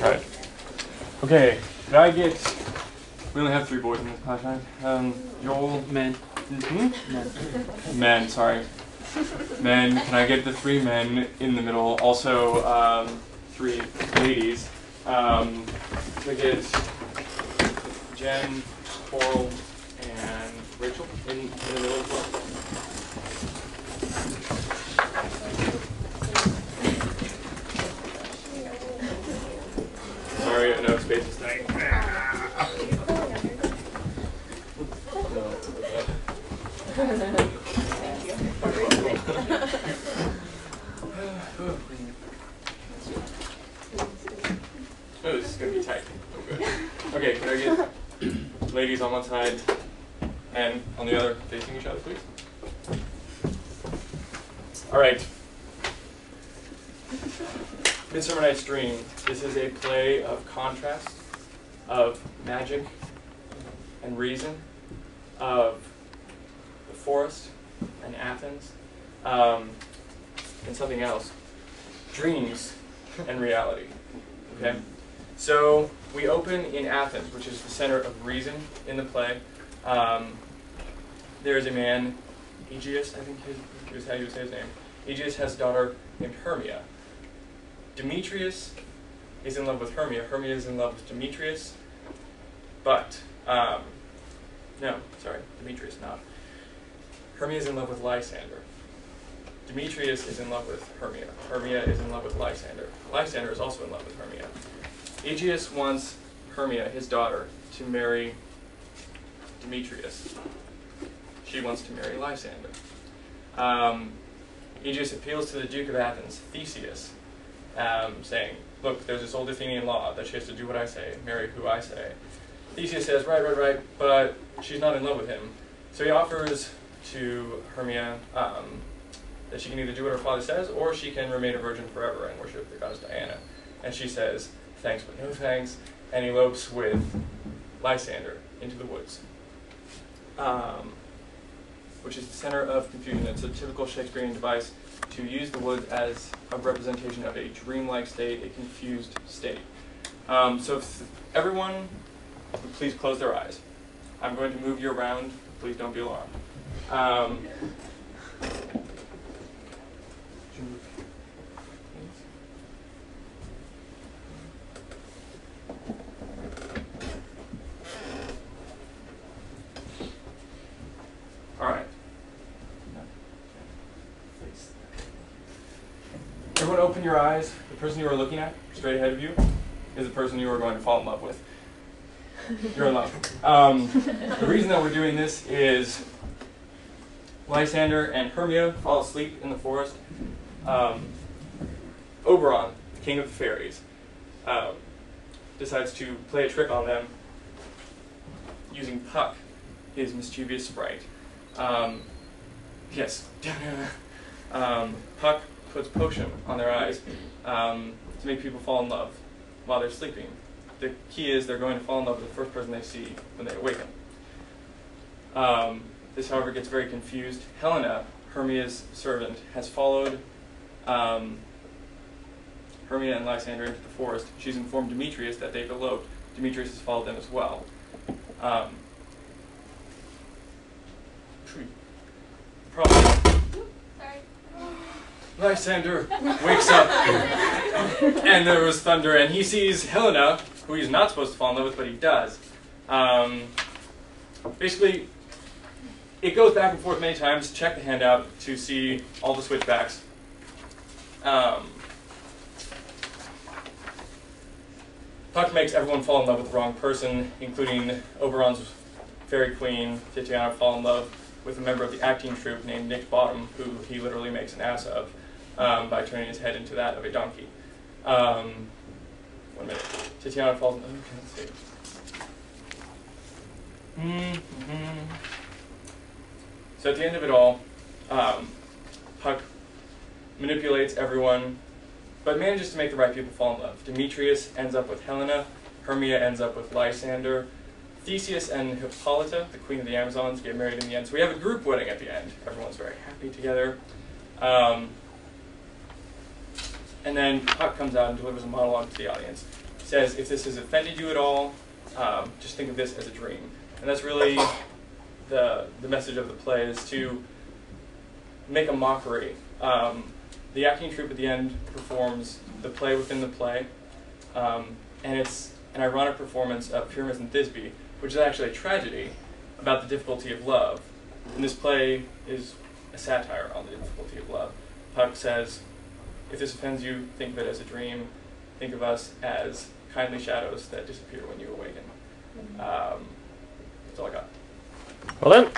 Right. Okay, can I get... We only have 3 boys in this class, right? Joel... Men. Mm-hmm. Men, sorry. Men, can I get the 3 men in the middle? Also, 3 ladies. Can I get Jen, Coral, and Rachel in the middle as well? Sorry, I know space is tight. Oh, this is going to be tight. Oh, good. Okay, can I get ladies on one side and on the other facing each other, please? All right. Midsummer Night's Dream. This is a play of contrast, of magic and reason, of the forest and Athens, and something else. Dreams and reality. Okay? So we open in Athens, which is the center of reason in the play. There is a man, Aegeus, I think is how you would say his name. Aegeus has a daughter named Hermia. Demetrius is in love with Hermia. Hermia is in love with Demetrius. But, no, sorry, Demetrius not. Hermia is in love with Lysander. Demetrius is in love with Hermia. Hermia is in love with Lysander. Lysander is also in love with Hermia. Aegeus wants Hermia, his daughter, to marry Demetrius. She wants to marry Lysander. Aegeus appeals to the Duke of Athens, Theseus, saying, look, there's this old Athenian law that she has to do what I say, marry who I say. Theseus says, right, but she's not in love with him. So he offers to Hermia that she can either do what her father says, or she can remain a virgin forever and worship the goddess Diana. And she says, thanks but no thanks, and elopes with Lysander into the woods, which is the center of confusion. It's a typical Shakespearean device to use the woods as a representation of a dreamlike state, a confused state. So if everyone would please close their eyes. I'm going to move you around. Please don't be alarmed. All right. Everyone open your eyes. The person you are looking at, straight ahead of you, is the person you are going to fall in love with. You're in love. The reason that we're doing this is Lysander and Hermia fall asleep in the forest. Oberon, the king of the fairies, decides to play a trick on them using Puck, his mischievous sprite. Yes. Puck puts potion on their eyes to make people fall in love while they're sleeping. The key is they're going to fall in love with the first person they see when they awaken. This, however, gets very confused. Helena, Hermia's servant, has followed Hermia and Lysander into the forest. She's informed Demetrius that they've eloped. Demetrius has followed them as well. Problem. Lysander wakes up, and there was thunder, and he sees Helena, who he's not supposed to fall in love with, but he does. Basically, it goes back and forth many times. Check the handout to see all the switchbacks. Puck makes everyone fall in love with the wrong person, including Oberon's fairy queen, Titiana, fall in love with a member of the acting troupe named Nick Bottom, who he literally makes an ass of by turning his head into that of a donkey. 1 minute. Titiana falls in love. Okay, let's see. So at the end of it all, Puck manipulates everyone, but manages to make the right people fall in love. Demetrius ends up with Helena. Hermia ends up with Lysander. Theseus and Hippolyta, the queen of the Amazons, get married in the end. So we have a group wedding at the end. Everyone's very happy together. And then Puck comes out and delivers a monologue to the audience. says, if this has offended you at all, just think of this as a dream. And that's really the message of the play, is to make a mockery. The acting troupe at the end performs the play within the play, and it's an ironic performance of Pyramus and Thisbe, which is actually a tragedy about the difficulty of love. And this play is a satire on the difficulty of love. Puck says, if this offends you, think of it as a dream. Think of us as kindly shadows that disappear when you awaken. That's all I got. Well done.